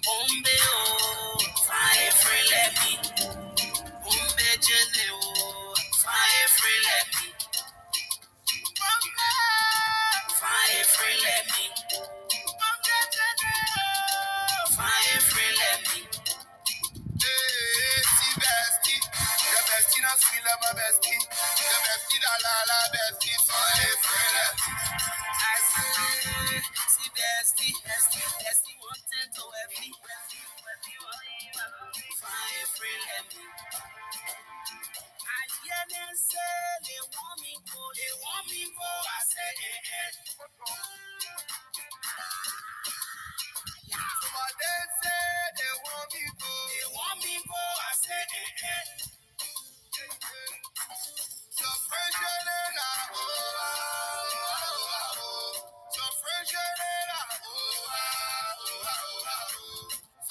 Ombe o, fire free let me. Ombe jene o, fire free let me. Ombe, fire free let me. Ombe jene o, fire free let me. Hey, see bestie, the bestie not sweet like my bestie. The bestie da la bestie, fire free let me. I say, see bestie wanting to every fire free let me. I hear them say they want me go. I say, But they say they want me go. I say, So fresh So fresh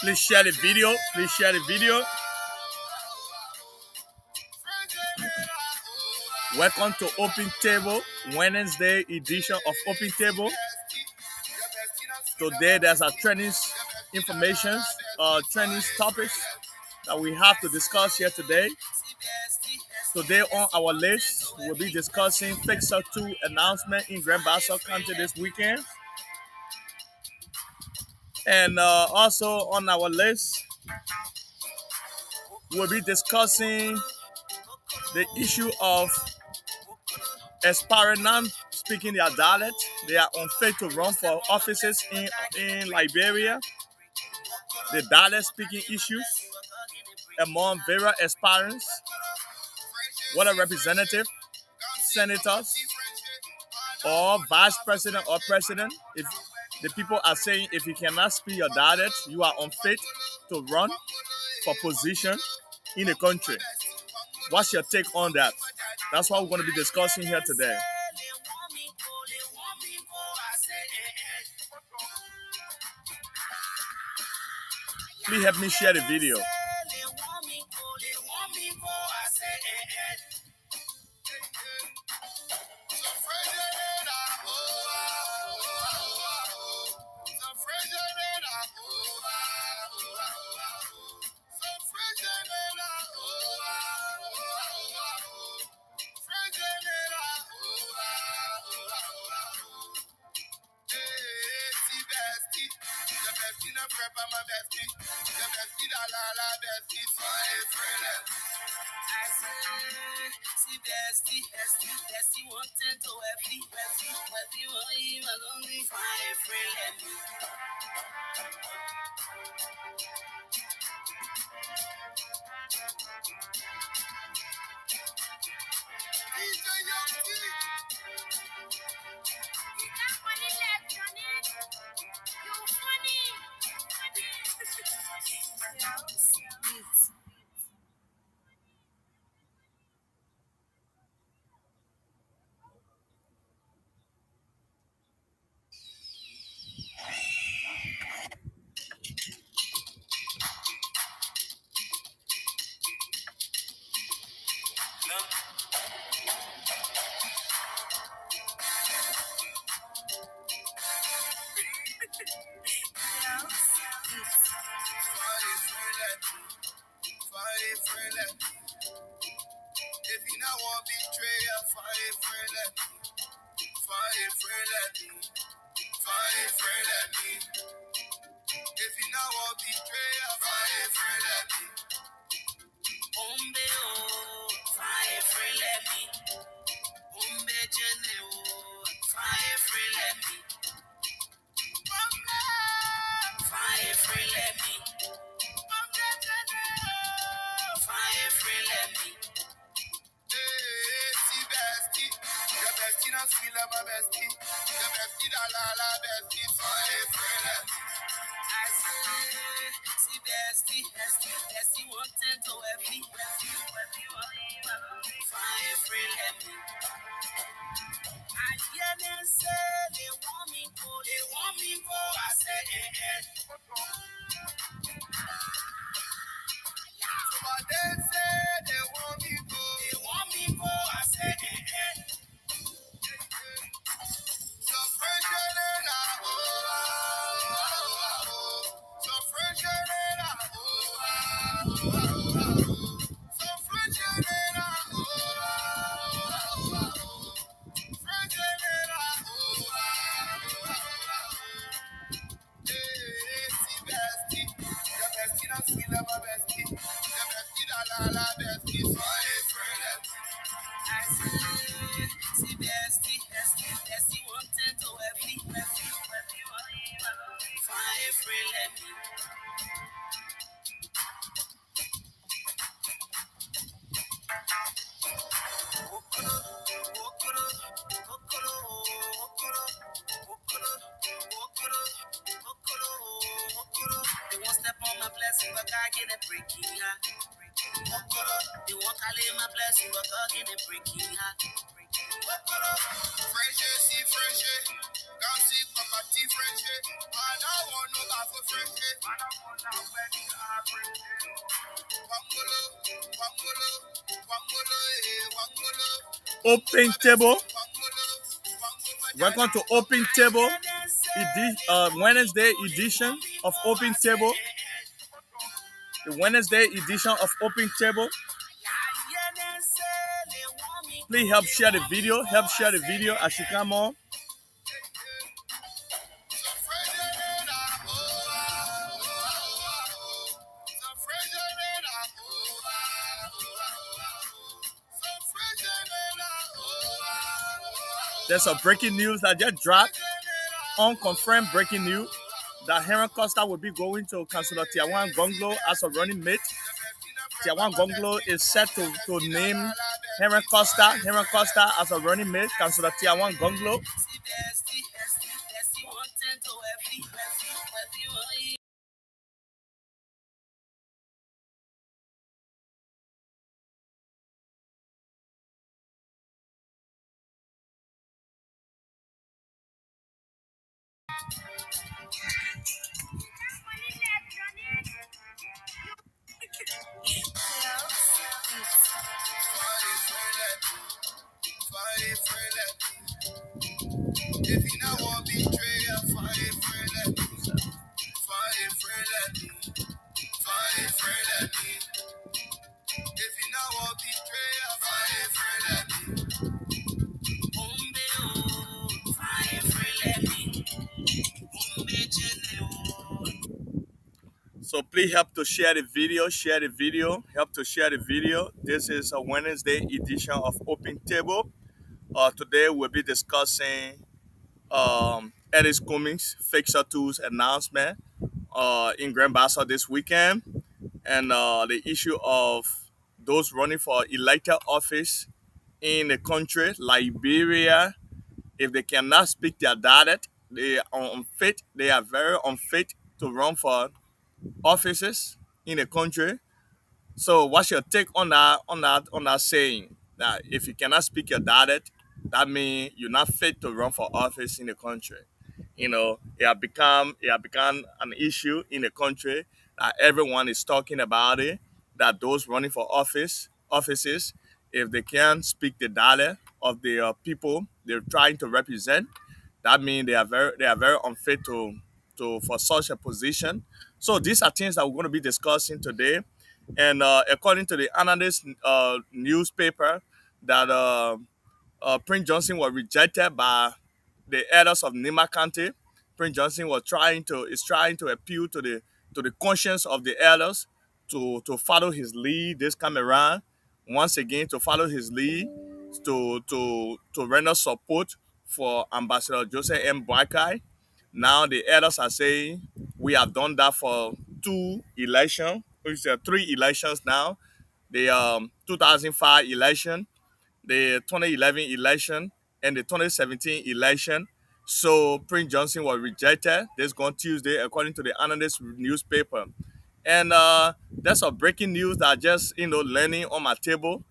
Please share the video. Please share the video. Welcome to Open Table, Wednesday edition of Open Table. Today there's a training information, training topics that we have to discuss here today. Today on our list, we'll be discussing Fixer 2 announcement in Bassa County this weekend. And also on our list, we'll be discussing the issue of aspiring non-speaking their dialect. They are unfit to run for offices in Liberia. The dialect speaking issues among various aspirants, whether representative, senators, or vice president or president. If the people are saying if you cannot speak your dialect, you are unfit to run for position in the country. What's your take on that? That's what we're going to be discussing here today. Please help me share the video. Bestie wanting to every fire free let me. If you not want betrayal, fire friend let me. Fire friend let me. Fire friend let me. If you not want betrayal, fire friend let me. Ombe o, fire friend let me. Ombe jene o, fire friend let me. Ombe, fire friend let me. Ombe jene o, fire friend let me. See bestie, the bestie not sweet like my bestie. The bestie da la bestie, fire free let me. I say, see bestie wanting to every fire free let me. I hear them say they want me go. I say, But they say they want me go. I say, So fresh They won't step on my blessing, but God get it breaking. They won't call in my blessing, but God get it breaking. Fresh, see fresh, can't see Papa T fresh. I don't want no guy for fresh. Wangolo, wangolo, wangolo, wangolo. Open table. Welcome to Open Table, Wednesday edition of Open Table. The Wednesday edition of Open Table. Please help share the video. Help share the video as you come on. There's a breaking news that just dropped. Unconfirmed breaking news that Heron Costa will be going to Councillor Tiawan Gonglo as a running mate. Tiawan Gonglo is set to name Heron Costa as a running mate. Councillor Tiawan Gonglo. If you not want betrayal, fight friend. If you not want betrayal, so please help to share the video. Help to share the video. This is a Wednesday edition of Open Table. Today we'll be discussing Eddie's Cummings Fixer Tools announcement in Grand Bassa this weekend, and the issue of those running for elected office in the country, Liberia. If they cannot speak their dialect, they are unfit. They are very unfit to run for offices in the country. So, what's your take on that saying that if you cannot speak your dialect, that means you're not fit to run for office in the country? It have become an issue in the country that everyone is talking about it. That those running for offices, if they can't speak the dialect of the people they're trying to represent, that means they are very unfit to for such a position. So these are things that we're going to be discussing today. And according to the analyst newspaper, that Prince Johnson was rejected by the elders of Nimba County. Prince Johnson is trying to appeal to the conscience of the elders to follow his lead this time around. Once again, to follow his lead, to render support for Ambassador Joseph M. Boakai. Now the elders are saying we have done that for two elections, three elections now. The 2005 election, the 2011 election, and the 2017 election. So Prince Johnson was rejected this gone Tuesday, according to the analyst newspaper. And that's a breaking news that just landing on my table.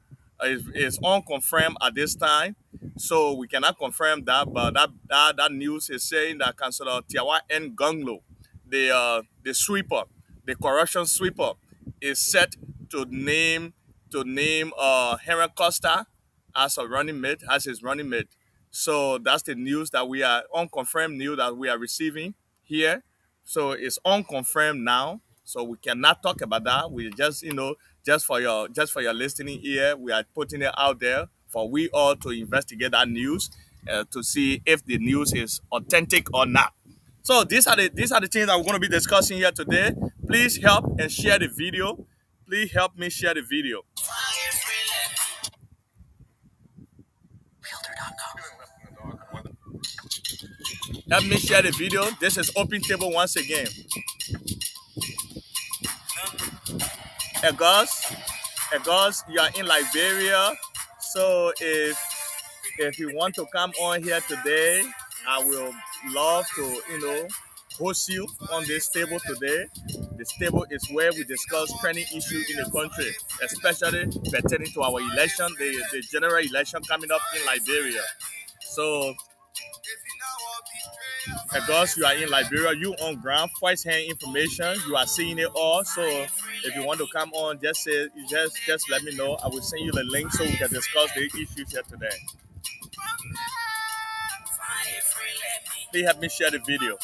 Is unconfirmed at this time, so we cannot confirm that. But that news is saying that Councillor Tiawa N. Gonglo, the sweeper, the corruption sweeper, is set to name Henry Costa as a running mate, as his running mate. So that's the news that we are unconfirmed news that we are receiving here. So it's unconfirmed now. So we cannot talk about that. We just for your listening ear, we are putting it out there for we all to investigate that news to see if the news is authentic or not. So these are the things that we're going to be discussing here today. Please help and share the video. Please help me share the video. Help me share the video. This is Open Table once again. August, August, you are in Liberia. So if you want to come on here today, I will love to, host you on this table today. This table is where we discuss trending issues in the country, especially pertaining to our election, the general election coming up in Liberia. So, because you are in Liberia, you on ground, first hand information, you are seeing it all. So, if you want to come on, just let me know. I will send you the link so we can discuss the issues here today. Please help me share the video.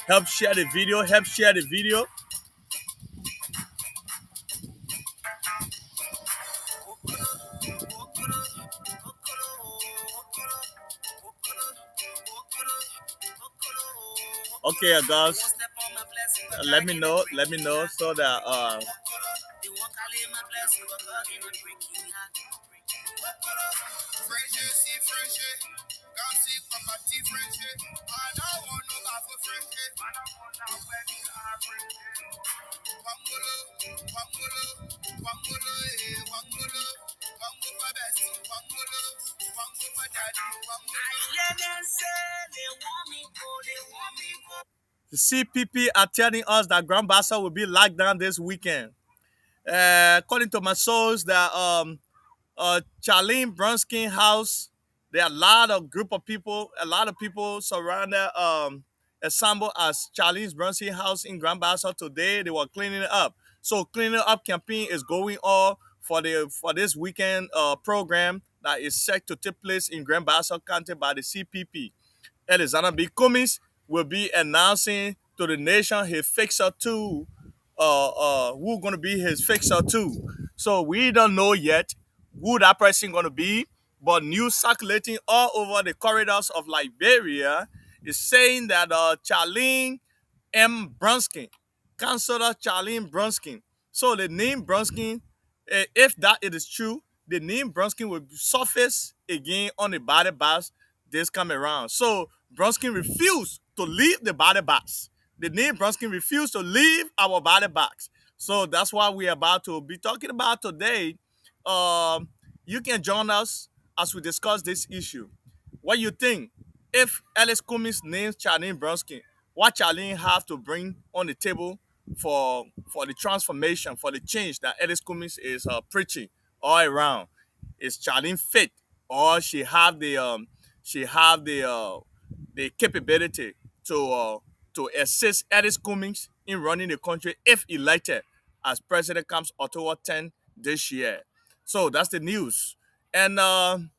Help share the video. Help share the video. Okay, guys. Let me know. Let me know so that the CPP are telling us that Grand Bassa will be locked down this weekend. According to my source, that Charlene Brunskin house, there are a lot of group of people, a lot of people surrounded assemble as Charlene Brunskin house in Grand Bassa today. They were cleaning it up. So cleaning up campaign is going on for this weekend program that is set to take place in Grand Bassa County by the CPP. Alexander B. Cummings will be announcing to the nation his fixer two, who's gonna be his fixer two. So we don't know yet who that person gonna be, but news circulating all over the corridors of Liberia is saying that Charlene M. Brunskin, Councillor Charlene Brunskin. So the name Brunskin, if that it is true, the name Brunskin will surface again on the body box this come around. So Brunskin refused to leave the body box. The name Brunskin refused to leave our body box. So that's what we're about to be talking about today. Um, you can join us as we discuss this issue. What you think? If Alice Cummings names Charlene Brunskin, what Charlene have to bring on the table for the transformation, for the change that Alice Cummings is preaching all around? Is Charlene fit, or she have the capability to assist Alice Cummings in running the country if elected as president comes October 10 this year? So that's the news. And um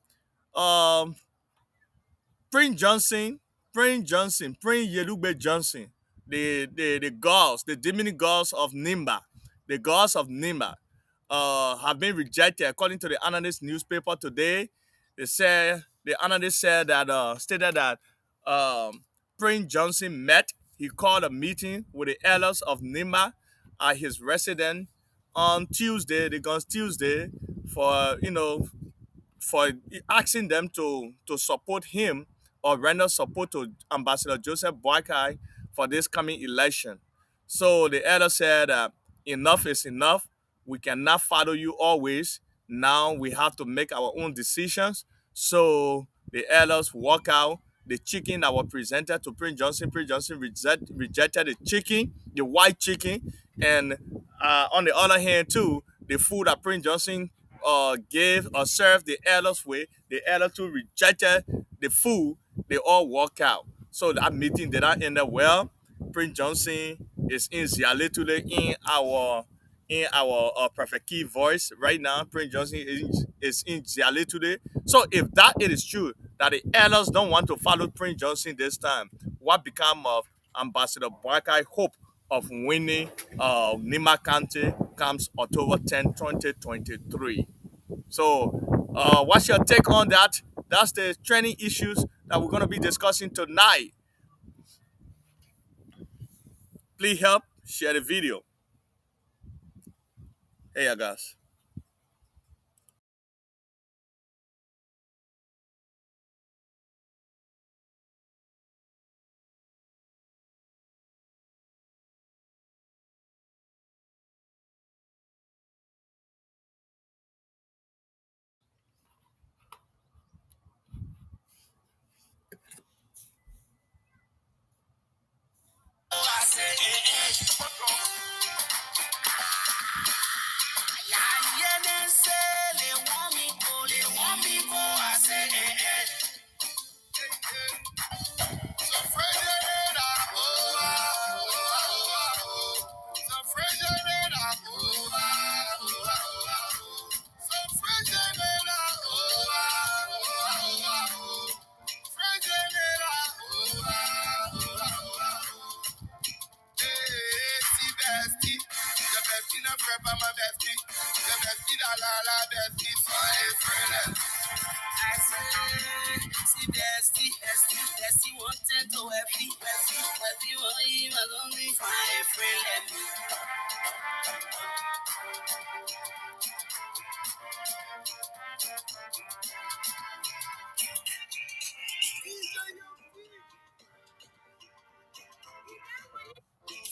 Prince Johnson, Prince Yelugbe Johnson, the gods, the demonic gods of Nimba, the gods of Nimba, have been rejected according to the analyst newspaper today. The analyst said that stated that Prince Johnson met. He called a meeting with the elders of Nimba at his residence on Tuesday, the guns Tuesday, for for asking them to support him or render support to Ambassador Joseph Boakai for this coming election. So the elder said, enough is enough. We cannot follow you always. Now we have to make our own decisions. So the elders walk out. The chicken that was presented to Prince Johnson rejected the chicken, the white chicken, and on the other hand too, the food that Prince Johnson gave or served the elders with, the elders too rejected the food. They all walk out. So that meeting did not end up well. Prince Johnson is in Zialitule in our perfect key voice right now. Prince Johnson is in Zialitule. So if that it is true that the elders don't want to follow Prince Johnson this time, what become of Ambassador Barkai hope of winning Nimba County comes October 10th, 2023. So what's your take on that? That's the training issues that we're going to be discussing tonight. Please help share the video. Hey, guys. I say, yeah, yeah, they say they want me go. I say, so friend, so friend, so bestie, bestie, the bestie, no prep, my bestie, the bestie, la bestie, fine friend. I say, see bestie, wanted to bestie, was only fine friend.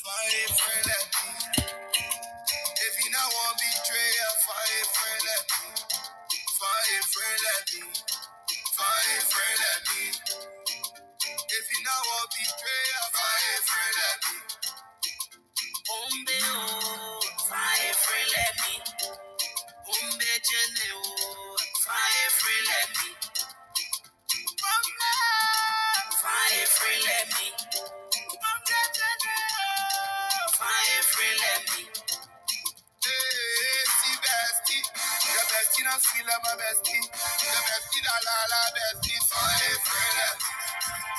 Fine friend, if you not want betray, fine friend, fine friend, fine friend, if you not want betray, fine friend. Umbe o, fire free let me. Umbe jene o, fire free let me. Umbe, fire free let me. Umbe jene o, fire free let me. Hey, see bestie, the bestie not sweet like my bestie. The bestie la bestie, fire free let me.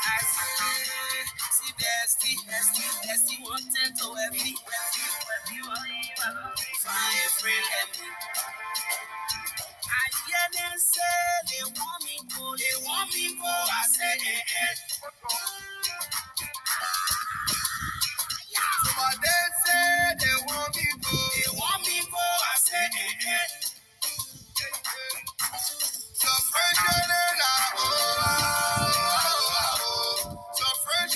I say, see bestie wanted to every fire free let me. I hear them say they want me go. I say, but they say they want me go. I say, so fresh so fresh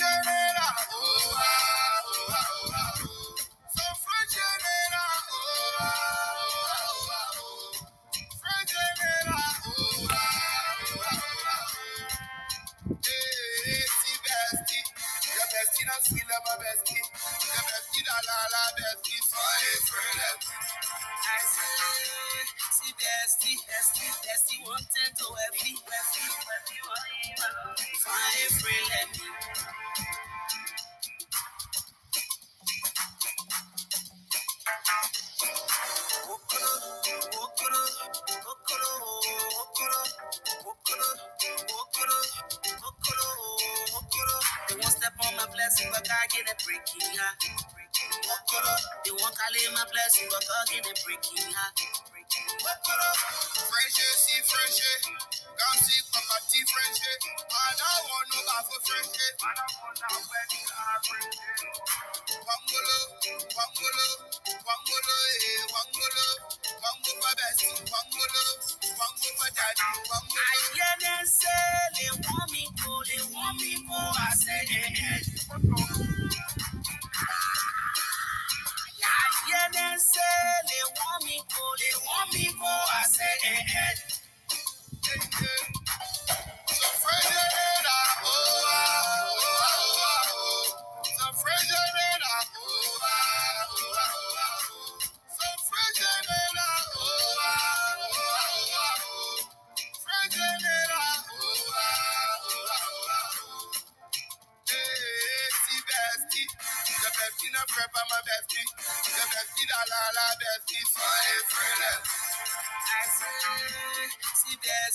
so fresh bestie, the bestie not sweet like my bestie. The bestie la bestie, fire friend. I say, see bestie wanted to every fire friend. They won't step on my blessing, but God get it breaking. They won't call it my blessing, but God get it breaking. Friendship, see friendship. Can't see property friendship. I don't want no bad for friendship. I don't want no wedding friendship. Wangolo, wangolo, wangolo, wangolo, wango for bestie, wangolo, wango for daddy, wangolo. I hear them say they want me go. I say, I hear them say they want me go. I say,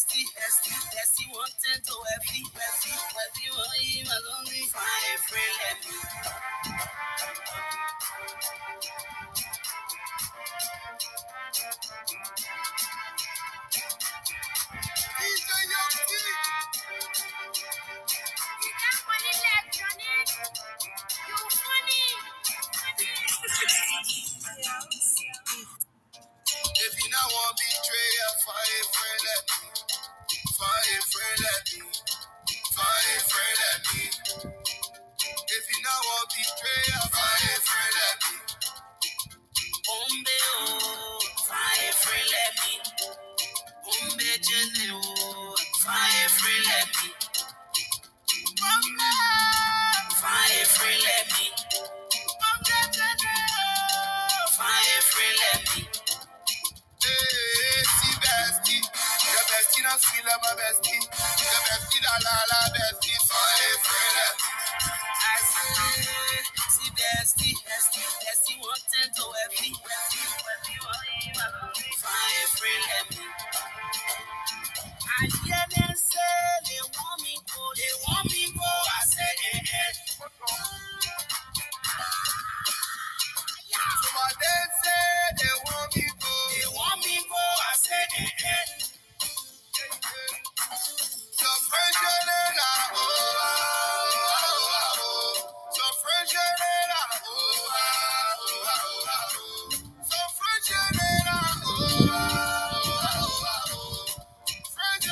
bestie wanted to wealthy, fire free let me. If you not want betray, fire free let me. Fire free let me. Fire free let me. If you not want betray, fire free let me. Ombe oh, fire free let me. Ombe jene oh, fire free let me. Ombe, fire free let me. Ombe jene oh, fire free let me. Hey, see bestie, your bestie not sweet like my bestie. Your bestie la bestie, fire free let me. I say, see bestie wanted to wealthy, fire free let me. I hear them say they want me go. I say, So my dad say they want me go. I say, So French oh, So French So French French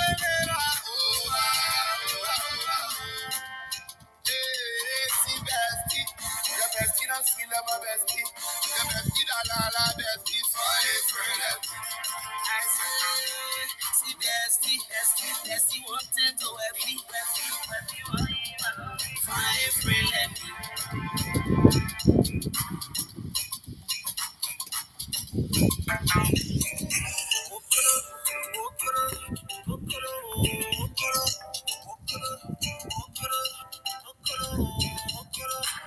see bestie, your bestie not sweet like my bestie. Your bestie la bestie, fire free let me. I say, see bestie wanted to wealthy, fire free let me.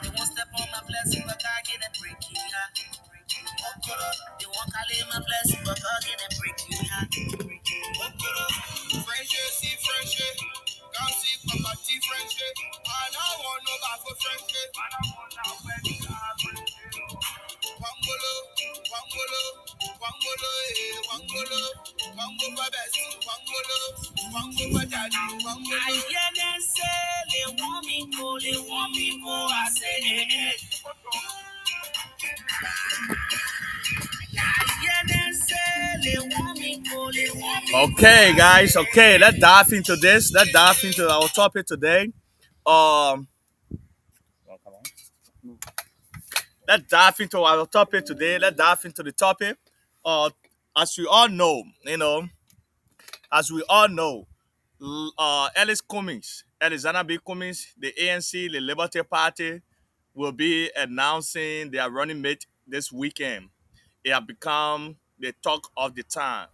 They won't step on my blessing, but God get and break you. They won't call it my blessing, but God get and break you. Friendship, see friendship. Can't see property friendship. I don't want no back for friendship. I don't want no friendship. Wangolo, wangolo, wangolo, wangolo, wango for bestie, wango for daddy, wangolo. I hear them say they want me go. I say, I hear them say they want me go. Okay, guys. Okay, let's dive into this. Let's dive into our topic today. Um, let's dive into our topic today. Let's dive into the topic. Uh, as we all know, as we all know, Ellis Cummings, Alexander B. Cummings, the ANC, the Liberty Party, will be announcing their running mate this weekend. It has become the talk of the time.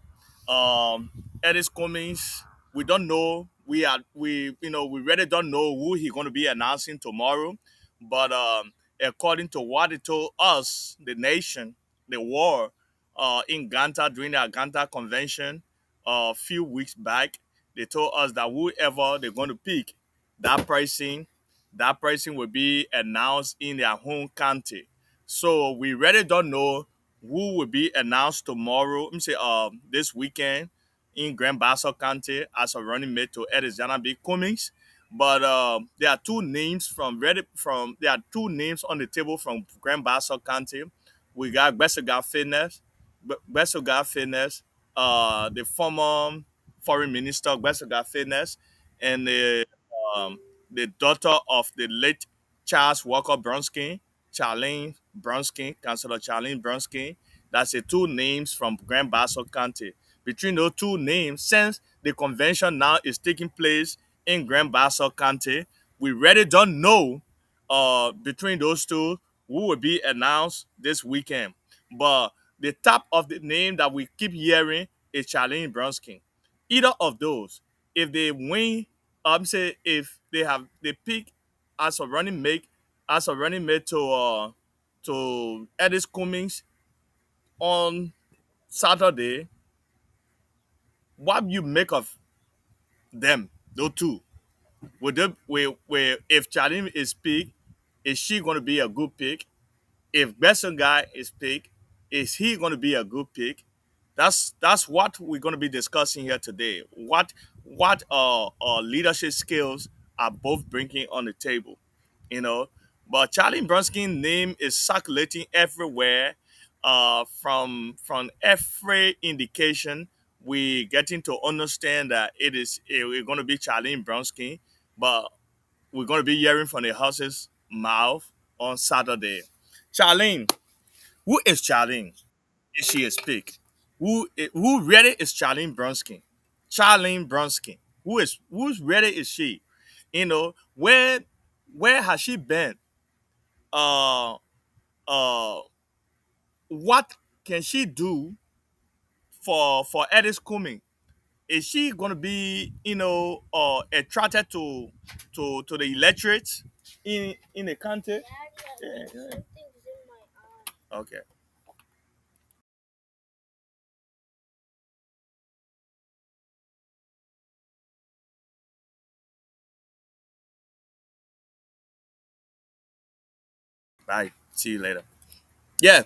Um, Ellis Cummings, we don't know. We really don't know who he's going to be announcing tomorrow. But according to what he told us, the nation, the war, in Ganta during the Ganta convention a few weeks back, they told us that whoever they're going to pick, that pricing, that pricing will be announced in their home county. So we really don't know who will be announced tomorrow. Let me say this weekend in Grand Bassa County as a running mate to Arizona B. Cummings. But there are two names there are two names on the table from Grand Bassa County. We got Besoga Fitness, the former foreign minister Besoga Fitness, and um, the daughter of the late Charles Walker Bronsky, Charlene Bronsky, Councillor Charlene Bronsky. That's the two names from Grand Bassa County. Between those two names, since the convention now is taking place in Grand Bassa County, we really don't know between those two who will be announced this weekend. But the top of the name that we keep hearing is Charlene Bronsky. Either of those, if they win, say if they pick as a running mate to Edis Cummings on Saturday, what you make of? Them, those two. If Charlene is pick, is she going to be a good pick? If Besson guy is pick, is he going to be a good pick? That's what we're going to be discussing here today. What leadership skills are both bringing on the table, you know? But Charlie Bronsky's name is circulating everywhere. From every indication, we getting to understand that it's going to be Charlie Bronsky, but we're going to be hearing from the horse's mouth on Saturday. Charlene, who is Charlene? Is she a speak? Who really is Charlene Bronsky? Charlene Bronsky. Who's really is she? You know, where has she been? Uh uh what can she do for Edis Cummings? Is she gonna be, attracted to the electorate in the country? Yeah, yeah. Okay, bye. See you later. Yeah.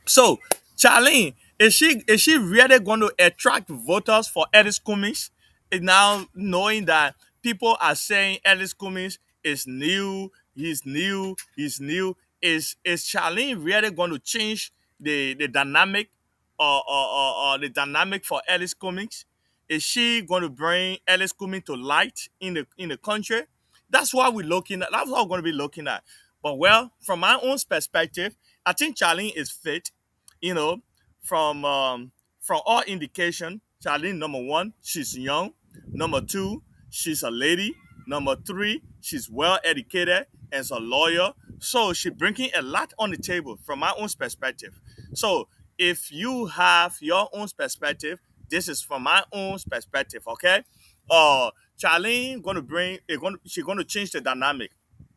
So, Charlene, is she really going to attract voters for Ellis Cummings? And now knowing that people are saying Ellis Cummings is new, he's new. Is Charlene really going to change the dynamic or the dynamic for Ellis Cummings? Is she going to bring Ellis Cummings to light in the country? That's what we're looking at. That's what we're going to be looking at. But well, from my own perspective, I think Charlene is fit. You know, from um, from all indication, Charlene, number one, she's young. Number two, she's a lady. Number three, she's well educated and is a lawyer. So she's bringing a lot on the table from my own perspective. So if you have your own perspective, this is from my own perspective. Okay. Uh, Charlene gonna bring. She's gonna change the dynamic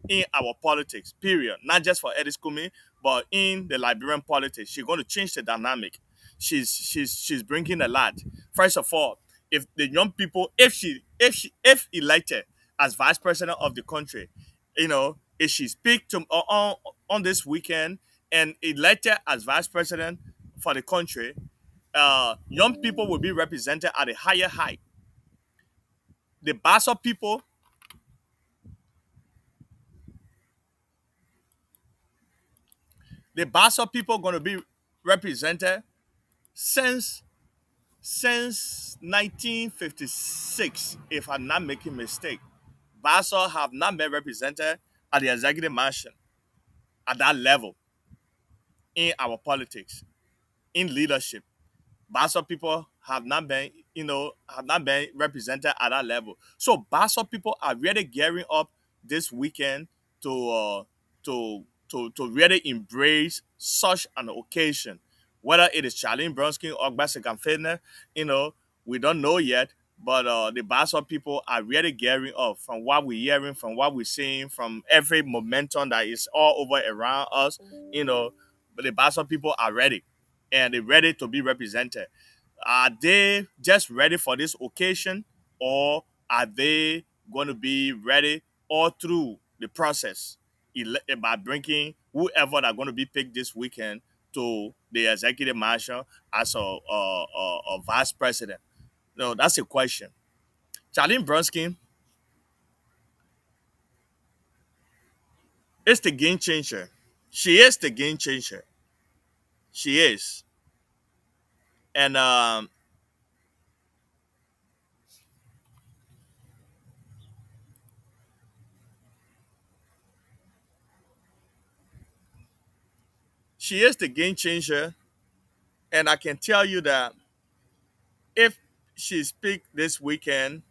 in our politics, period. Not just for Edis Kumi, but in the Liberian politics. She's going to change the dynamic. She's bringing a lot. First of all, if the young people, if elected as vice president of the country, if she speak to on this weekend and elected as vice president for the country, young people will be represented at a higher height. The Bassa people, going to be represented since since 1956, if I'm not making mistake. Bassa have not been represented at the executive mansion at that level in our politics, in leadership. Bassa people have not been represented at that level. So Bassa people are really gearing up this weekend to to really embrace such an occasion. Whether it is Charlene Bronsky or Gbasigamfene, we don't know yet. But the Bassa people are really gearing up from what we're hearing, from what we're seeing, from every momentum that is all over around us. But the Bassa people are ready, and they're ready to be represented. Are they just ready for this occasion, or are they going to be ready all through the process by bringing whoever they're going to be picked this weekend to the executive marshal as a vice president? No, that's a question. Charlene Bronsky is the game changer. She is the game changer. She is. And she is the game changer. And I can tell you that if she speak this weekend,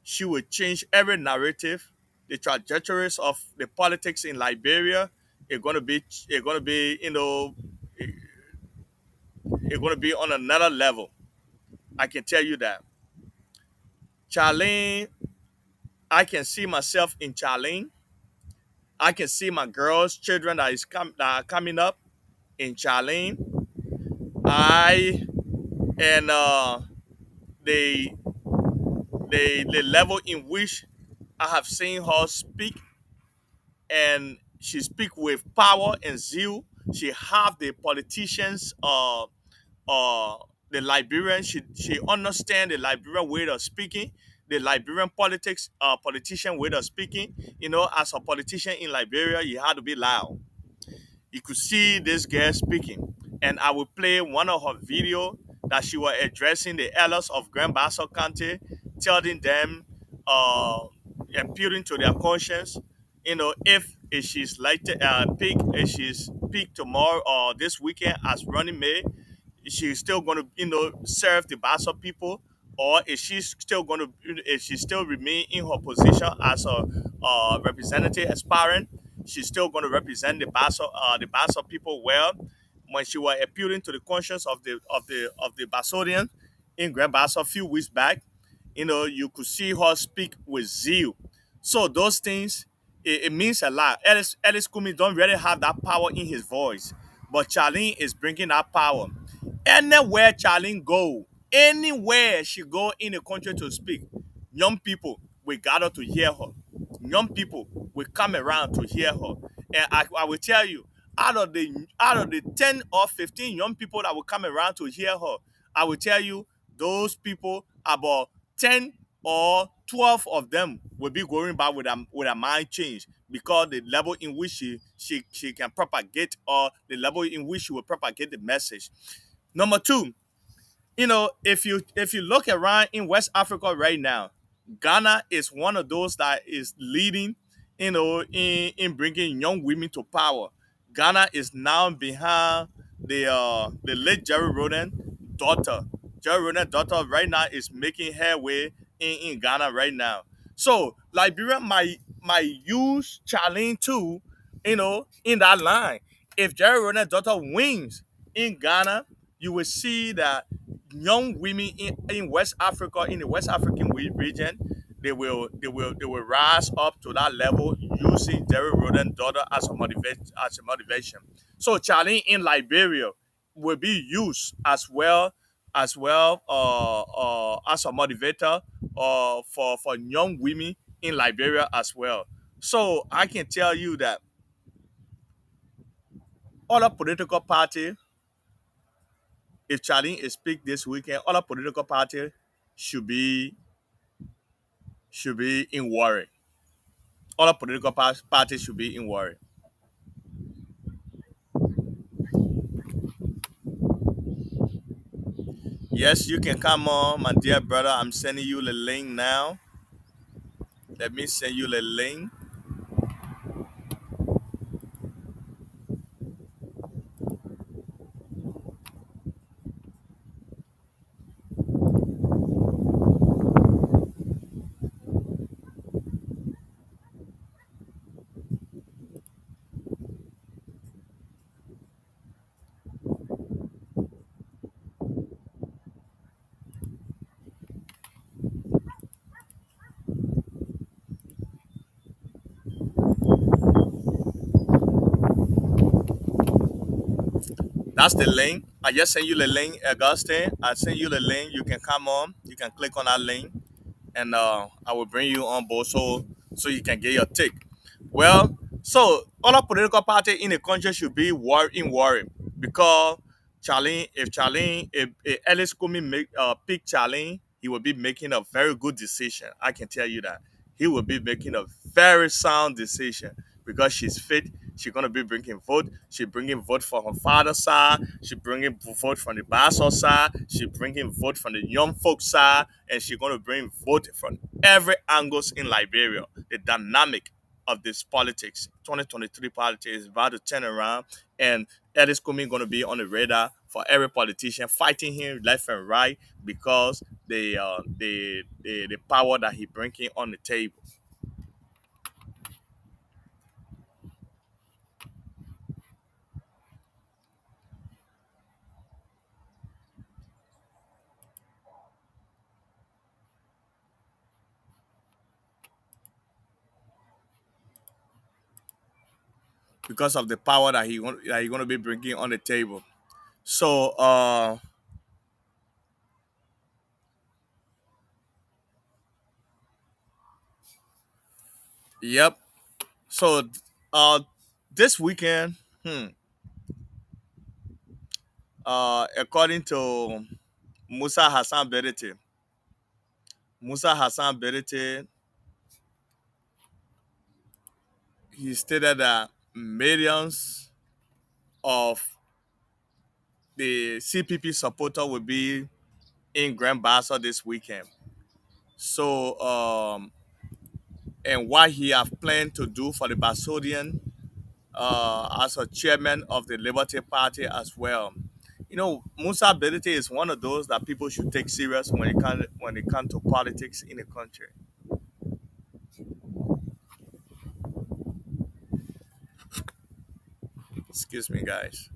she will change every narrative, the trajectories of the politics in Liberia. It's gonna be, it's gonna be, it's gonna be on another level. I can tell you that. Charlene, I can see myself in Charlene. I can see my girls, children that are coming up in Charlene. I and the the level in which I have seen her speak, and she speak with power and zeal. She have the politicians uh the Liberian, she understand the Liberian way of speaking, the Liberian politician way of speaking. As a politician in Liberia, you had to be loud. You could see this girl speaking, and I will play one of her video that she was addressing the elders of Grand Bassa County, telling them, uh, appealing to their conscience. If she's like to pick, if she's picked tomorrow or this weekend as running mate, she's still going to serve the Bassa people, or is she still going to, if she still remain in her position as a representative aspirant, she's still going to represent the Bassa people well. When she was appealing to the conscience of the Bassodian in Grand Bassa a few weeks back, you could see her speak with zeal. So those things, it means a lot. Ellis Kumi don't really have that power in his voice, but Charlene is bringing that power. Anywhere Charlene go, anywhere she go in the country to speak, young people will gather to hear her. Young people will come around to hear her. And I will tell you, out of the 10 or 15 young people that will come around to hear her, I will tell you, those people, about 10 or 12 of them will be going back with a mind change, because the level in which she can propagate, or the level in which she will propagate the message. Number two, if you look around in West Africa right now, Ghana is one of those that is leading, in bringing young women to power. Ghana is now behind the late Jerry Roden daughter. Jerry Roden daughter right now is making headway in Ghana right now. So Liberia might use Charlene too, in that line. If Jerry Roden daughter wins in Ghana, you will see that young women in West Africa, in the West African region, they will rise up to that level using Jerry Roden daughter as a motivation. So Charlene in Liberia will be used as a motivator for young women in Liberia as well. So I can tell you that other political party, if Charlene is picked this weekend, other political party should be should be in worry. Other political parties should be in worry. Yes, you can come on, my dear brother. I'm sending you the link now. Let me send you the link. That's the link. I just sent you the link, Augustine. I sent you the link. You can come on. You can click on that link, and I will bring you on board so you can get your take. Well, so other political party in the country should be worried because if Ellis Kumi pick Charlene, he will be making a very good decision. I can tell you that he will be making a very sound decision because she's fit. She's gonna be bringing vote. She bringing vote for her father's side. She bringing vote from the Bassa side. She bringing vote from the young folks side, and she's gonna bring vote from every angles in Liberia. The dynamic of this politics, 2023 politics, is about to turn around, and Ellis Kumi going to be on the radar for every politician, fighting him left and right because the power that he bringing on the table. Because of the power that he going to be bringing on the table. So Yep. So, uh, this weekend, according to Musa Hassan Berete, Musa Hassan Berete, he stated that millions of the CPP supporter will be in Grand Bassa this weekend. So, and what he have planned to do for the Bassodian as a chairman of the Liberty Party as well. You know, Musa Berete is one of those that people should take serious when it comes to politics in the country. Excuse me, guys.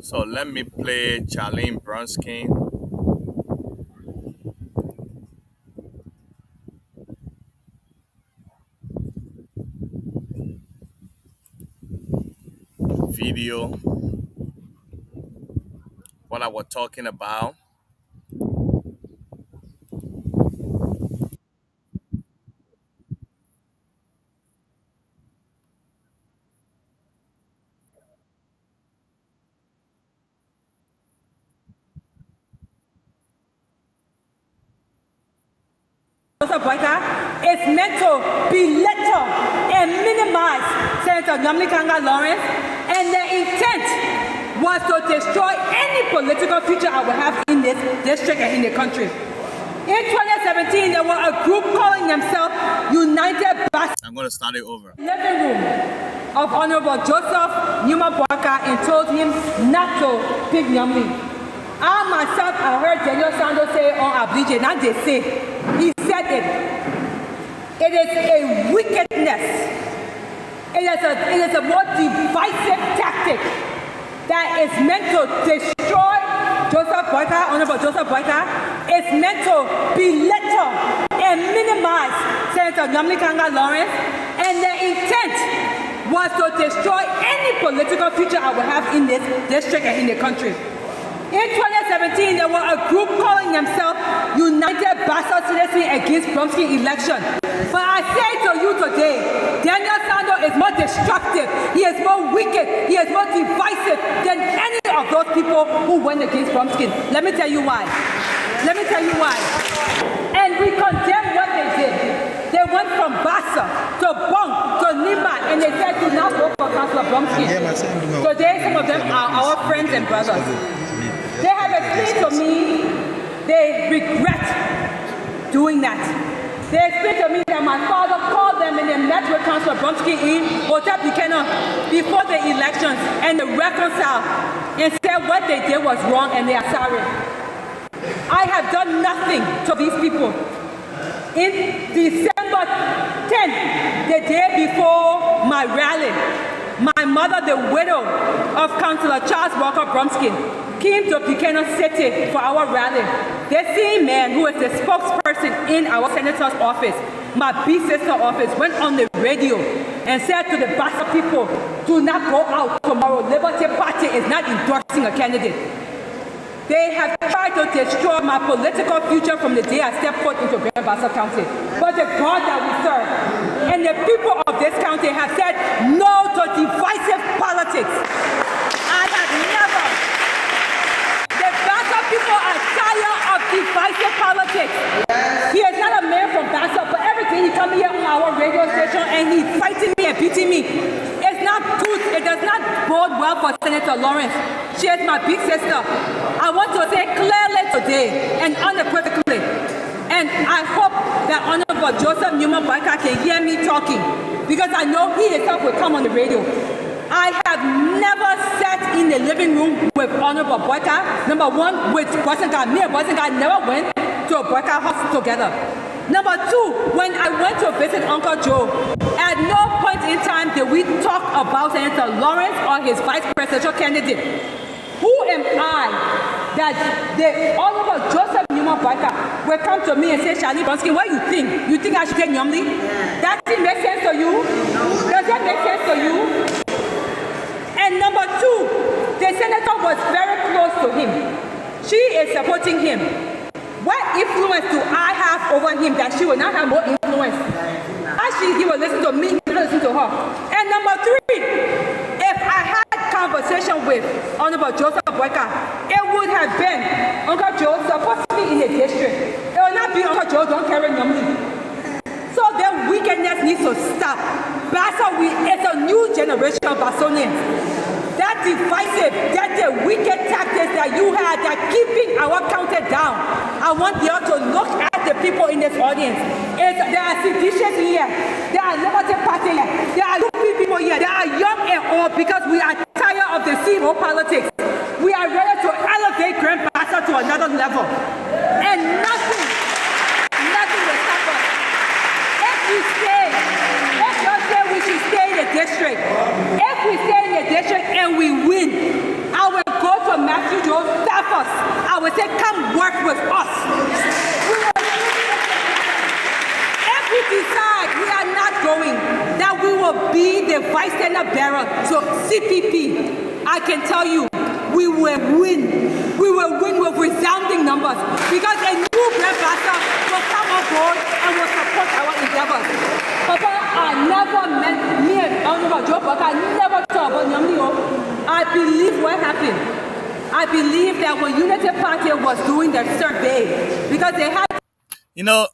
So let me play Charlene Bronskin video, what I was talking about. Boyka is meant to belittle and minimize Senator Nyamlikanga Lawrence, and the intent was to destroy any political future I would have in this district and in the country. In 2017, there were a group calling themselves United Bassa I'm going to start it over. living room of Honorable Joseph Nimba and told him not to pick Nyamli. I myself, I heard Daniel Sando say on Abrije, not they say, he said it. It is a wickedness. It is a more divisive tactic that is meant to destroy Joseph Boyka, Honorable Joseph Boyka. It's meant to belittle and minimize Senator Nyamlikanga Lawrence, and the intent was to destroy any political future I would have in this district and in the country. In 2017, there were a group calling themselves United Bassa Citizens Against Bromsky Election. But I say to you today, Daniel Sando is more destructive, he is more wicked, he is more divisive than any of those people who went against Bromsky. Let me tell you why. Let me tell you why. And we condemn what they did. They went from Bassa to Bong to Nimba, and they said, do not vote for Councillor Bromsky. Today, some of them are our friends and brothers. They have explained to me they regret doing that. They explained to me that my father called them and they met with Councillor Bromsky in Hotel Buchanan before the elections, and they reconciled and said what they did was wrong and they are sorry. I have done nothing to these people. In December 10th, the day before my rally, my mother, the widow of Councillor Charles Walker Bromsky, came to Buchanan City for our rally. This same man, who is the spokesperson in our senator's office, my big sister office, went on the radio and said to the Bassa people, do not go out tomorrow. Liberty Party is not endorsing a candidate. They have tried to destroy my political future from the day I stepped foot into Grand Bassa County. But the God that we serve and the people of this county have said no to divisive politics. I have never. The Bassa people are tired of divisive politics. He is not a man from Bassa, but everything he comes here on our radio station and he's fighting me and beating me. It's not good. It does not bode well for Senator Lawrence. She is my big sister. I want to say clearly today and unequivocally, and I hope that Honorable Joseph Newman Bassa can hear me talking, because I know he himself will come on the radio. I have never sat in the living room with Honorable Bassa. Number one, with Boysenga. Me and Boysenga never went to a Bassa house together. Number two, when I went to visit Uncle Joe, at no point in time did we talk about Senator Lawrence or his vice presidential candidate. Who am I that the Honorable Joseph Newman Bassa will come to me and say, Charlie Bronski, what do you think? You think I should take Nyomli? That thing makes sense to you? Does that make sense to you? And number two, the senator was very close to him. She is supporting him. What influence do I have over him that she will not have more influence? Actually, he will listen to me, he will listen to her. And number three, if I had conversation with Honorable Joseph Bassa, it would have been Uncle Joe supposed to be in the district. It will not be Uncle Joe don't carry Nyomli. So the wickedness needs to stop. Bassa, it's a new generation of Bassonians. That divisive, that the wicked tactics that you had that keeping our county down. I want you all to look at the people in this audience. There are seditious here. There are Liberty Party here. There are stupid people here. There are young and old, because we are tired of the CMO politics. We are ready to elevate Grand Bassa to another level. And nothing will stop us. If we stay, if you say we should stay in the district, if we stay in the district and we win, I will go to Matthew Joe Stafford. I will say, come work with us. If we decide we are not going, that we will be the vice standard bearer to CPP, I can tell you, we will win. We will win with resounding numbers, because a new Grand Bassa will come on board and will support our endeavors. Papa, I never met me and Honorable Joe Bassa. I never thought about Nyomli. I believe what happened. I believe that when Unity Party was doing their survey, because they had... You know,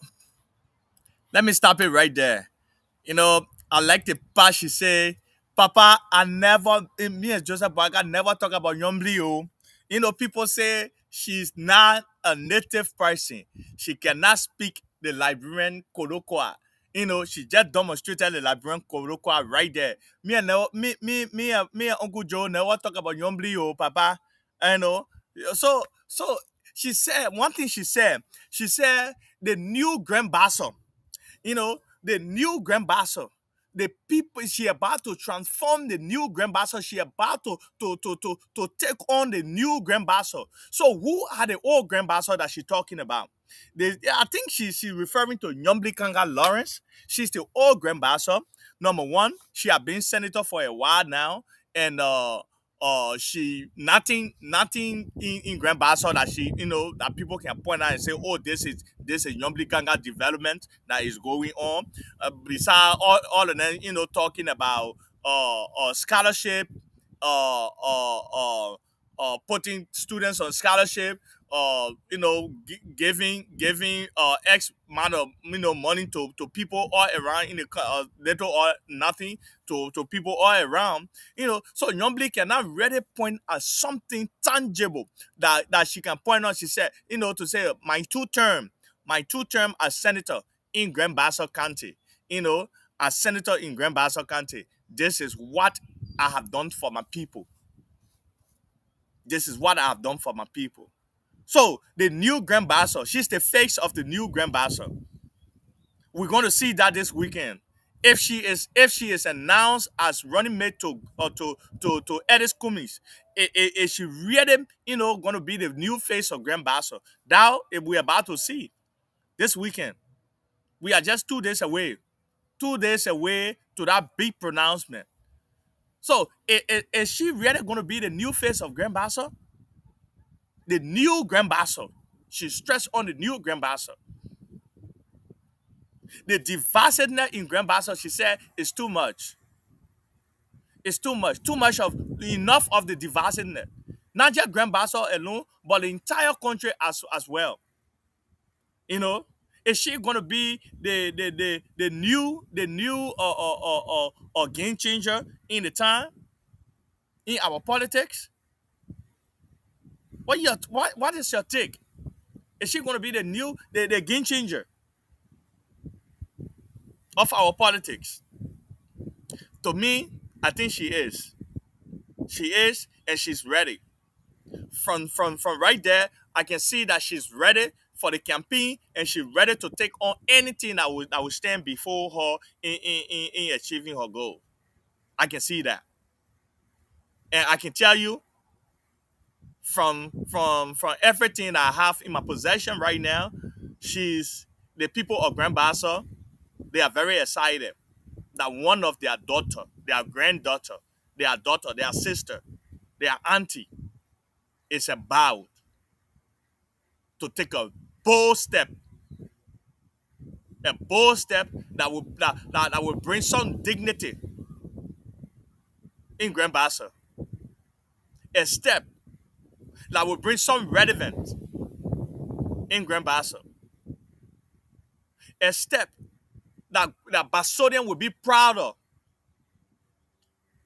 let me stop it right there. You know, I like the part she say, Papa, me and Joseph Bassa never talk about Nyomli. You know, people say she's not a native person. She cannot speak the Liberian Kolokwa. You know, she just demonstrated the Liberian Kolokwa right there. Me and Uncle Joe never talk about Nyomli, Papa. You know, so she said one thing. She said the new Grand Bassa. You know, the new Grand Bassa. The people, she about to transform the new Grand Bassa. She about to take on the new Grand Bassa. So who are the old Grand Bassa that she talking about? I think she's referring to Nyomli Kanga Lawrence. She's the old Grand Bassa. Number one, she has been senator for a while now, and she nothing in Grand Bassa that she, you know, that people can point out and say, oh, this is Nyomli Kanga development that is going on. Besides all of them, you know, talking about scholarship, putting students on scholarship, you know, giving X amount of, you know, money to people all around in the little or nothing to people all around, you know. So Nyomli cannot really point at something tangible that she can point out. She said, you know, to say my two term as senator in Grand Bassa County, you know, as senator in Grand Bassa County, this is what I have done for my people. This is what I have done for my people. So the new Grand Bassa, she's the face of the new Grand Bassa. We're going to see that this weekend. If she is announced as running mate to Edis Cummings, is she really going to be the new face of Grand Bassa? Now we're about to see this weekend. We are just 2 days away, 2 days away to that big pronouncement. So is she really going to be the new face of Grand Bassa? The new Grand Bassa. She stressed on the new Grand Bassa. The divisiveness in Grand Bassa, she said, is too much. It's too much. Too much of enough of the divisiveness. Not just Grand Bassa alone, but the entire country as well. You know, is she gonna be the new game changer in the time in our politics? What is your take? Is she gonna be the game changer of our politics? To me, I think she is. She is, and she's ready. From right there, I can see that she's ready for the campaign, and she's ready to take on anything that will stand before her in achieving her goal. I can see that, and I can tell you from everything that I have in my possession right now, she's the people of Grand Bassa. They are very excited that one of their daughter, their granddaughter, their daughter, their sister, their auntie is about to take a bold step that will bring some dignity in Grand Bassa, a step that will bring some relevance in Grand Bassa, a step that Bassodian will be proud of.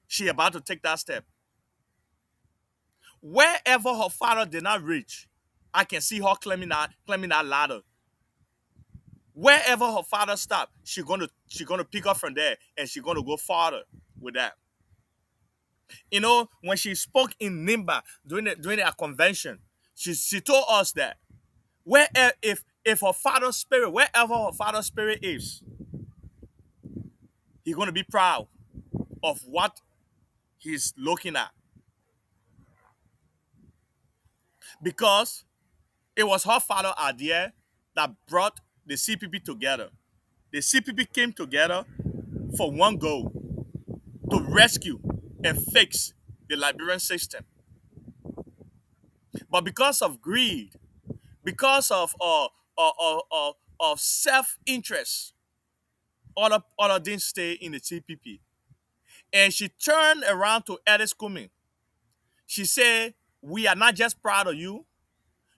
She about to take that step. Wherever her father did not reach, I can see her climbing that ladder. Wherever her father stopped, she gonna pick up from there, and she's gonna go farther with that. When she spoke in Nimba during a convention, she told us that where if her father's spirit, wherever her father's spirit is, he's gonna be proud of what he's looking at, because it was her father idea that brought the CPP together. The CPP came together for one goal: to rescue and fix the Liberian system. But because of greed, because of self-interest, Ola didn't stay in the CPP. And she turned around to Alice Cummings. She said, "We are not just proud of you.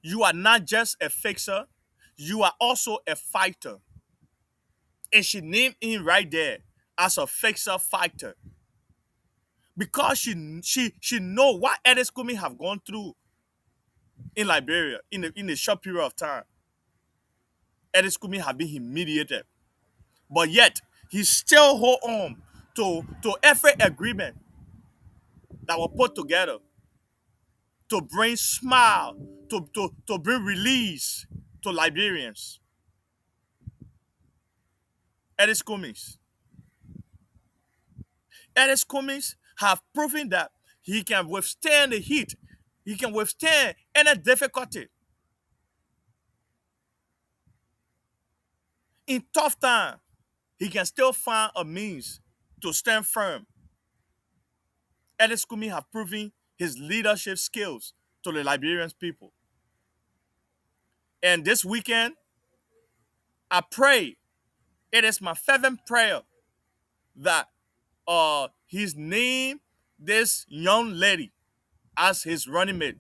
You are not just a fixer. You are also a fighter." And she named him right there as a fixer fighter, because she know what Alice Cummings have gone through in Liberia in a short period of time. Alice Cummings have been humiliated, but yet he still hold on to every agreement that were put together to bring smile, to bring release to Liberians. Alice Cummings. Alice Cummings have proven that he can withstand the heat. He can withstand any difficulty. In tough time, he can still find a means to stand firm. Alice Cummings have proven his leadership skills to the Liberian people. And this weekend, I pray, it is my fervent prayer that he's named this young lady as his running mate,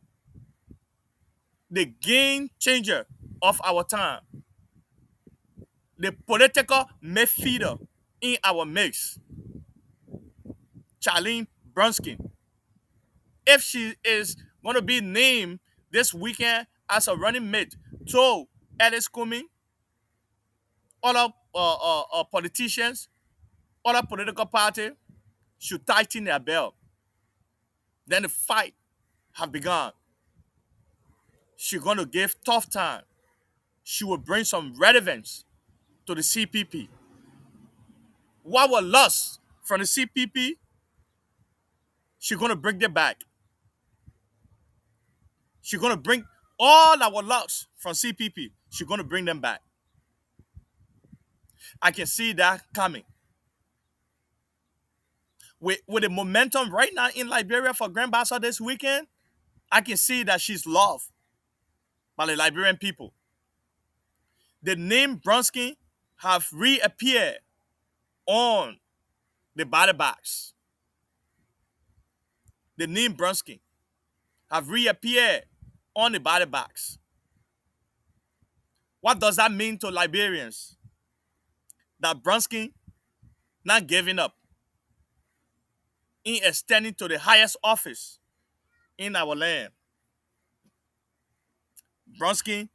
the game changer of our time, the political midfielder in our mix, Charlene Brunskin. If she is going to be named this weekend as a running mate to Alice Cummings, other politicians, other political party should tighten their belt. Then the fight have begun. She's going to give tough time. She will bring some relevance to the CPP. what was lost from the CPP, she's gonna bring them back. She's gonna bring all that was lost from CPP. She's gonna bring them back. I can see that coming. With the momentum right now in Liberia for Grand Bassa this weekend, I can see that she's loved by the Liberian people. The name Bronsky have reappeared on the body bags. The name Bronsky have reappeared on the body bags. What does that mean to Liberians? That Bronsky not giving up in extending to the highest office in our land. Bronsky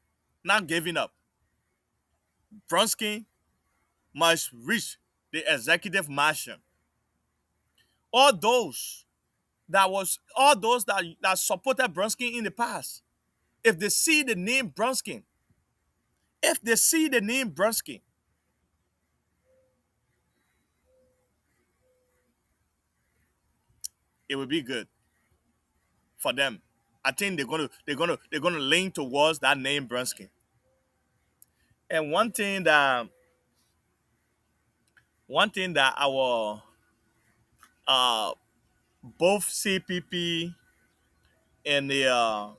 not giving up. Bronsky must reach the executive mansion. All those that supported Bronsky in the past, if they see the name Bronsky, if they see the name Bronsky, it will be good for them. I think they're gonna lean towards that name Bronsky. And one thing that our uh both CPP and the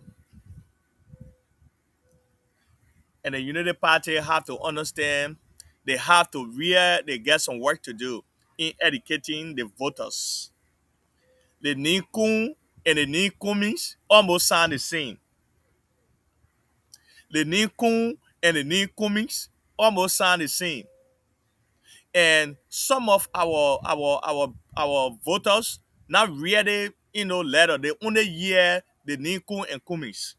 Unity Party have to understand, they get some work to do in educating the voters. The Nikun and the Nikumis almost sound the same. The Nikun and the Nikumis almost sound the same. And some of our voters not really, letter. They only hear the Nikun and Kumis.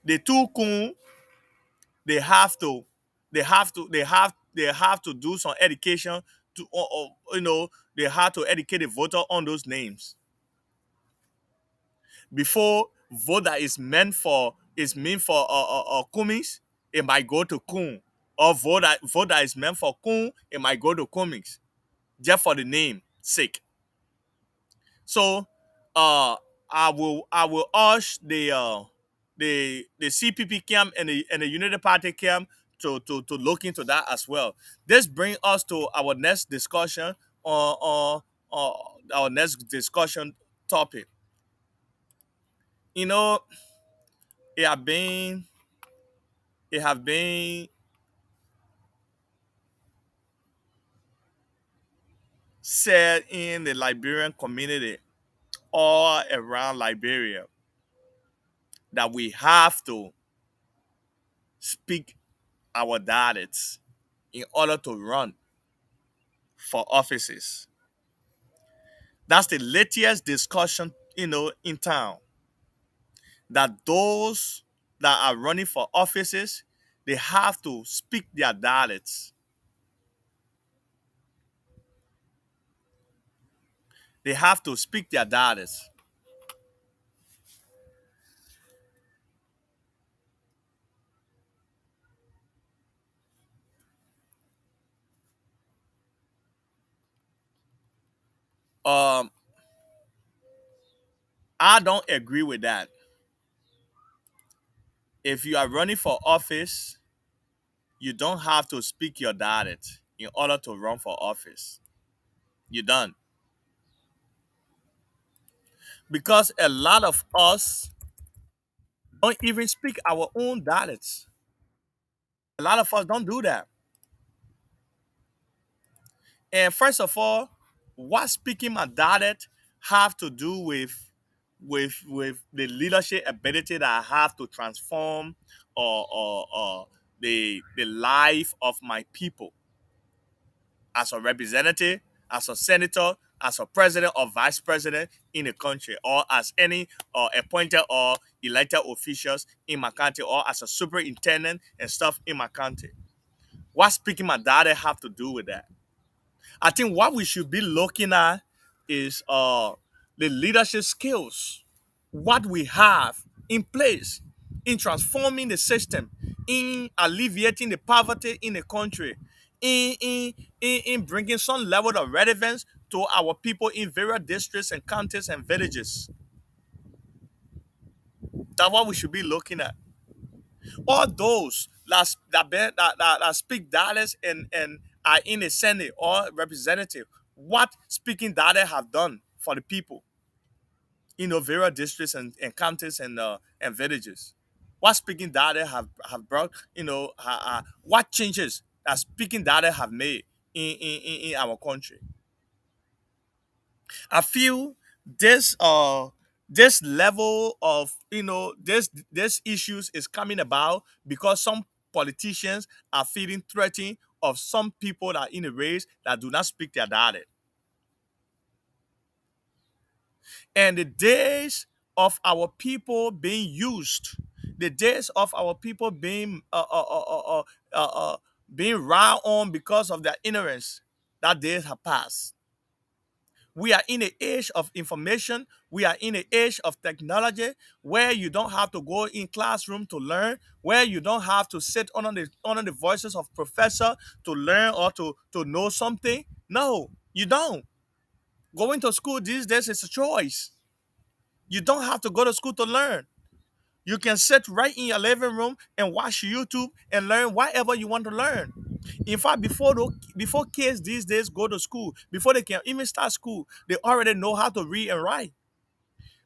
The two Kun, they have to they have to do some education to they have to educate the voter on those names before vote that is meant for Cummings, it might go to Kun, or vote that is meant for Kun, it might go to Cummings, just for the name sake. So I will urge the CPP camp and the Unity Party camp to look into that as well. This brings us to our next discussion on our next discussion topic. You know, it have been it have been said in the Liberian community all around Liberia that we have to speak our dialects in order to run for offices. That's the latest discussion, in town. That those that are running for offices, they have to speak their dialects. They have to speak their dialects. Um, I don't agree with that. If you are running for office, you don't have to speak your dialect in order to run for office. You don't. Because a lot of us don't even speak our own dialects. A lot of us don't do that. And first of all, what speaking my dialect have to do with the leadership ability that I have to transform or the life of my people as a representative, as a senator, as a president or vice president in a country, or as any appointed or elected officials in my country, or as a superintendent and stuff in my country. What speaking my dialect have to do with that? I think what we should be looking at is the leadership skills, what we have in place in transforming the system, in alleviating the poverty in the country, in bringing some level of relevance to our people in various districts and counties and villages. That's what we should be looking at. All those that speak dialects and are in a senate or representative, what speaking dialect have done for the people in the various districts and counties and villages. What speaking dialect have brought, what changes that speaking dialect have made in our country. I feel this level of, this issues is coming about because some politicians are feeling threatened of some people that are in a race that do not speak their dialect. And the days of our people being used, the days of our people being riled on because of their ignorance, that days have passed. We are in an age of information. We are in an age of technology where you don't have to go in classroom to learn, where you don't have to sit under the voices of professor to learn or to know something. No, you don't. Going to school these days is a choice. You don't have to go to school to learn. You can sit right in your living room and watch YouTube and learn whatever you want to learn. In fact, before kids these days go to school, before they can even start school, they already know how to read and write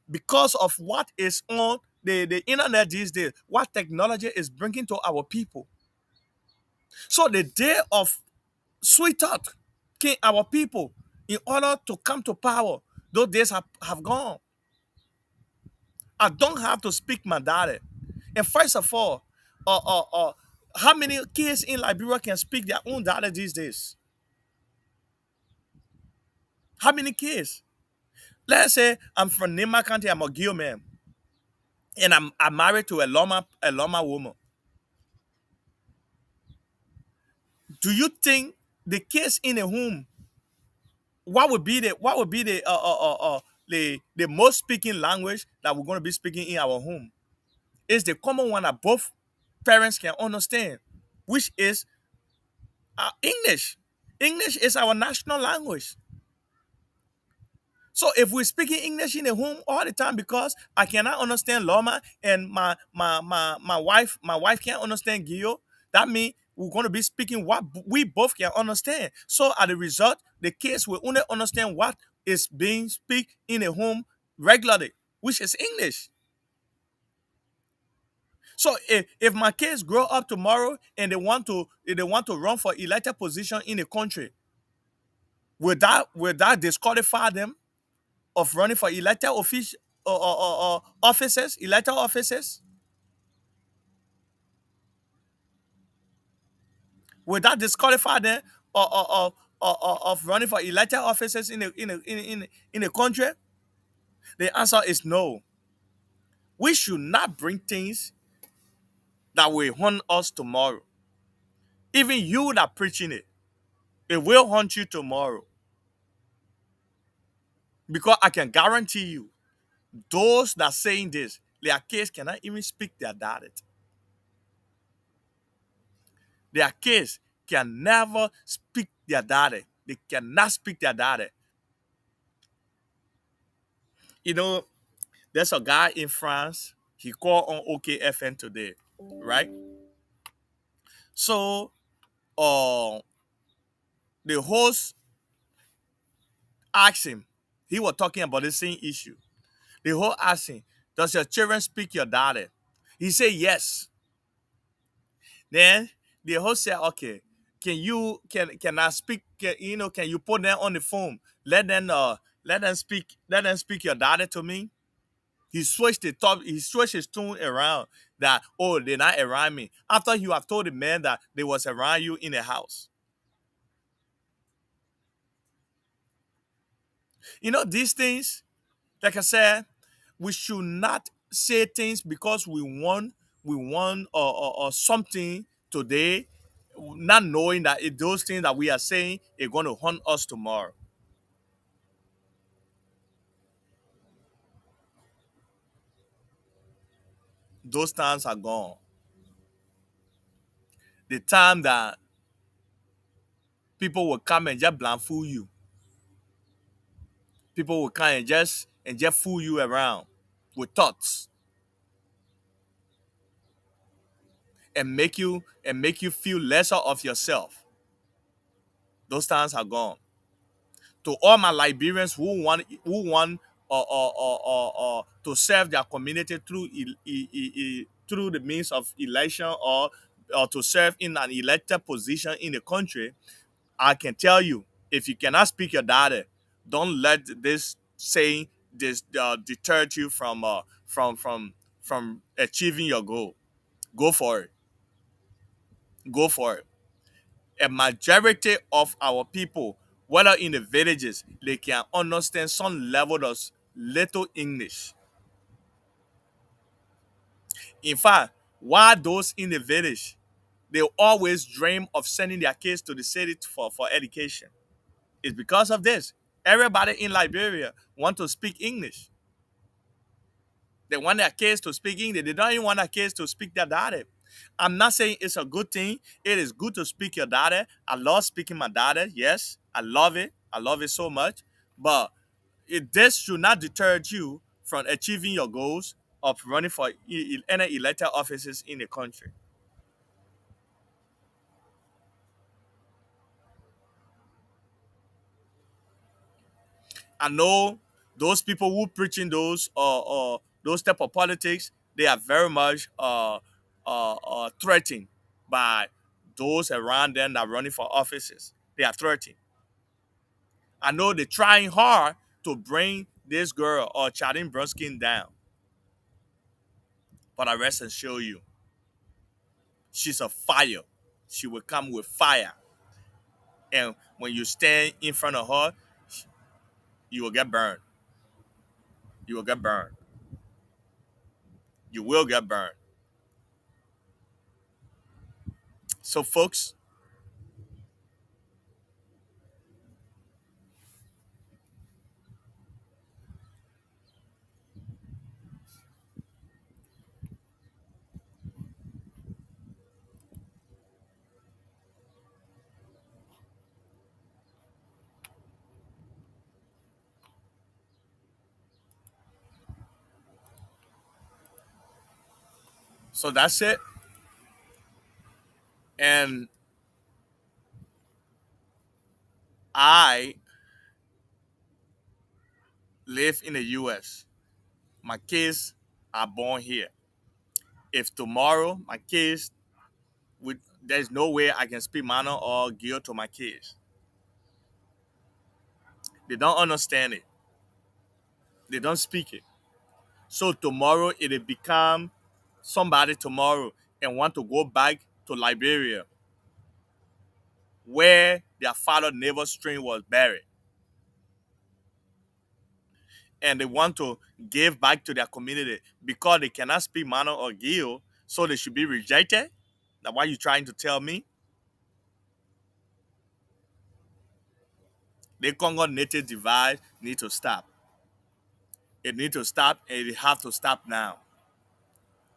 because of what is on the internet these days, what technology is bringing to our people. So the day of sweetheart came our people in order to come to power. Those days have gone. I don't have to speak my dialect. And first of all, uh, uh, uh, how many kids in Liberia can speak their own dialect these days? How many kids? Let's say I'm from Nimba County, I'm a Gill man, and I'm married to a Loma woman. Do you think the kids in the home, what would be the most speaking language that we're going to be speaking in our home? Is the common one that both parents can understand, which is English. English is our national language. So if we're speaking English in the home all the time because I cannot understand Loma and my wife can't understand Gio, that means we're going to be speaking what we both can understand. So as a result, the kids will only understand what is being speak in the home regularly, which is English. So if my kids grow up tomorrow and they want to run for elected position in the country, will that disqualify them of running for elected offices, elected offices? Will that disqualify them of running for elected offices in the country? The answer is no. We should not bring things that will haunt us tomorrow. Even you that preaching it, it will haunt you tomorrow. Because I can guarantee you, those that saying this, their kids cannot even speak their dialect. Their kids can never speak their dialect. They cannot speak their dialect. You know, there's a guy in France. He called on OKFN today, right? So, the host asked him. He was talking about the same issue. The host asked him, "Does your children speak your dialect?" He said yes. Then the host said, "Okay, can I speak? Can you put them on the phone? Let them speak your dialect to me." He switched the top. He switched his tune around that, oh, they're not around me. After you have told the man that they was around you in the house. These things, like I said, we should not say things because we want or something today, not knowing that those things that we are saying are going to haunt us tomorrow. Those times are gone. The time that People will come and just blindfold you. People will come and just fool you around with thoughts and make you feel lesser of yourself. Those times are gone. To all my Liberians who want to serve their community through the means of election, or to serve in an elected position in the country, I can tell you, if you cannot speak your data, don't let this saying this deter you from achieving your goal. Go for it. Go for it. A majority of our people, whether in the villages, they can understand some level of little English. In fact, why those in the village, they always dream of sending their kids to the city for education. It's because of this. Everybody in Liberia want to speak English. They want their kids to speak English. They don't even want their kids to speak their dialect. I'm not saying it's a good thing. It is good to speak your dialect. I love speaking my dialect. Yes, I love it. I love it so much. But this should not deter you from achieving your goals of running for any elected offices in the country. I know those people who preaching those type of politics, they are very much threatened by those around them that are running for offices. They are threatened. I know they're trying hard to bring this girl or Chadin Brunskin down, but I rest and show you, she's a fire. She will come with fire, and when you stand in front of her, you will get burned. You will get burned. You will get burned. So, folks, so that's it. And I live in the US. My kids are born here. If tomorrow my kids there's no way I can speak Mano or Gil to my kids. They don't understand it. They don't speak it. So tomorrow it'll become somebody tomorrow and want to go back to Liberia where their father naval string was buried. And they want to give back to their community because they cannot speak Mano or Gil, so they should be rejected. That's what you trying to tell me? The Congo native divide need to stop. It need to stop, and it have to stop now.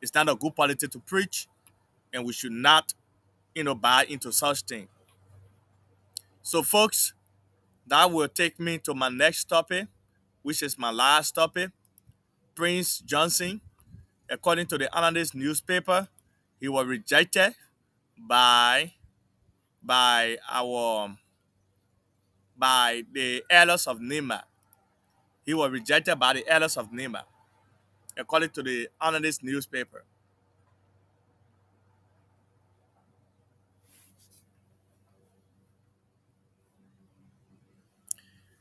It's not a good policy to preach, and we should not, buy into such thing. So, folks, that will take me to my next topic, which is my last topic. Prince Johnson, according to the analyst newspaper, he was rejected by by our by the elders of Nimba. He was rejected by the elders of Nimba, according to the analyst newspaper.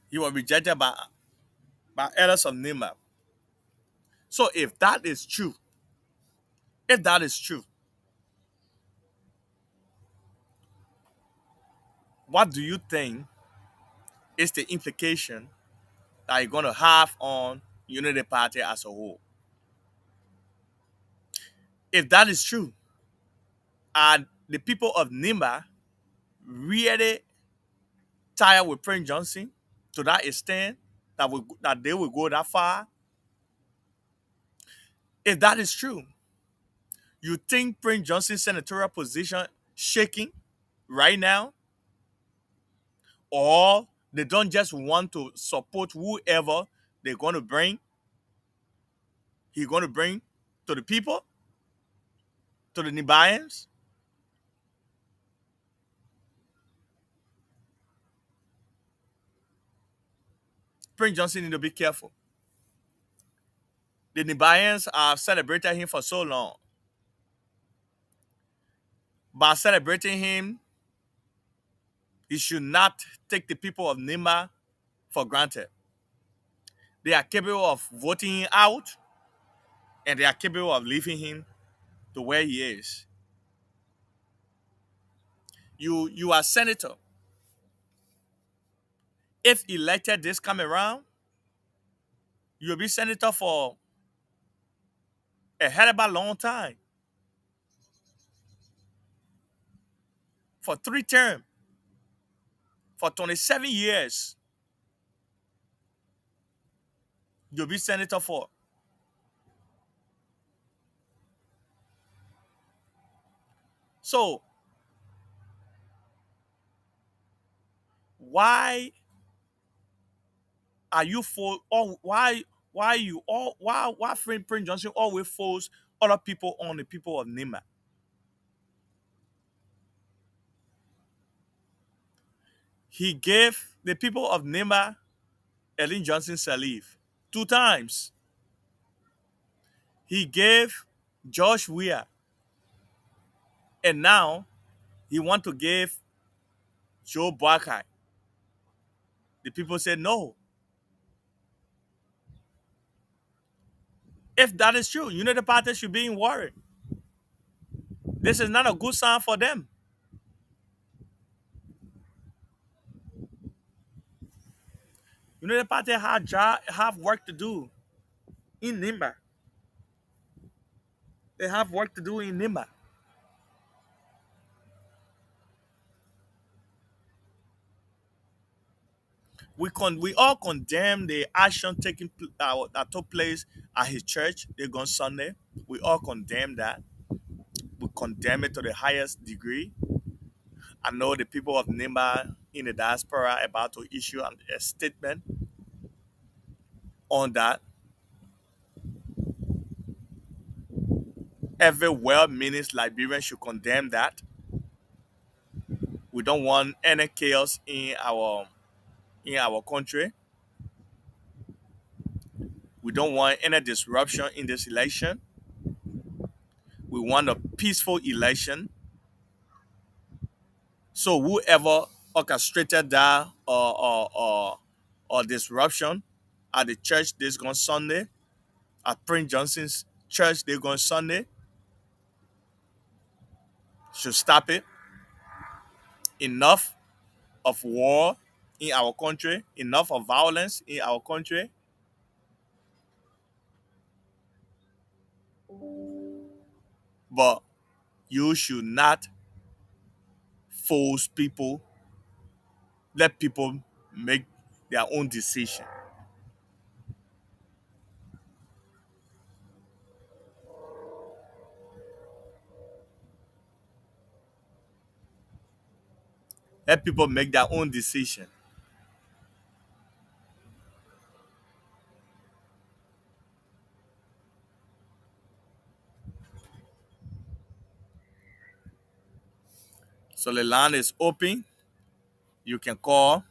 He was rejected by elders of Nimba. So if that is true, what do you think is the implication that you're going to have on Unity Party as a whole? If that is true, are the people of Nimba really tired with Prince Johnson to that extent that they will go that far? If that is true, you think Prince Johnson's senatorial position shaking right now? or they don't just want to support whoever they're going to bring, he's going to bring to the people, to the Nibayans. Prince Johnson need to be careful. The Nibayans have celebrated him for so long. By celebrating him, he should not take the people of Nimba for granted. They are capable of voting him out, and they are capable of leaving him to where he is. You are senator. If elected this come around, you'll be senator for a hell of a long time. For 3 terms, for 27 years, you'll be senator for. So why are you for, or why you all why friend Prince Johnson always force other people on the people of Nima? He gave the people of Nima Ellen Johnson Sirleaf 2 times. He gave Josh Weir, and now he want to give Joe Barker. The people said no. If that is true, Unity Party should be in worry. This is not a good sign for them. Unity Party have work to do in Nimba. They have work to do in Nimba. We all condemn the action that took place at his church. They gone Sunday. We all condemn that. We condemn it to the highest degree. I know the people of Nimba in the diaspora are about to issue a statement on that. Every well-meaning Liberian should condemn that. We don't want any chaos in our country. We don't want any disruption in this election. We want a peaceful election. So whoever orchestrated that or disruption at the church this gone Sunday, at Prince Johnson's church this gone Sunday, should stop it. Enough of war in our country, enough of violence in our country. But you should not force people, let people make their own decision. Let people make their own decision. So the line is open. You can call.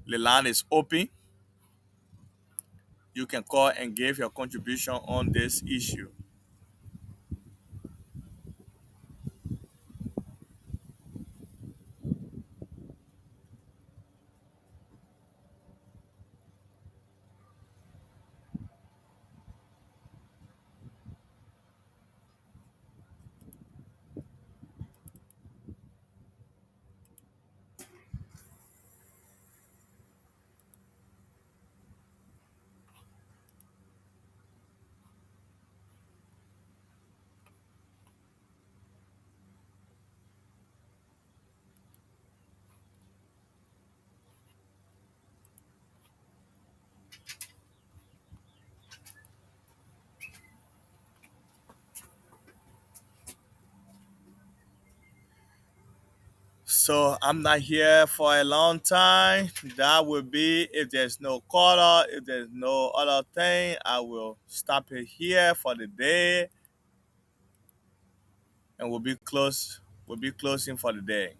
The line is open. You can call and give your contribution on this issue. So I'm not here for a long time. That will be if there's no caller, if there's no other thing, I will stop it here for the day and we'll be closing for the day.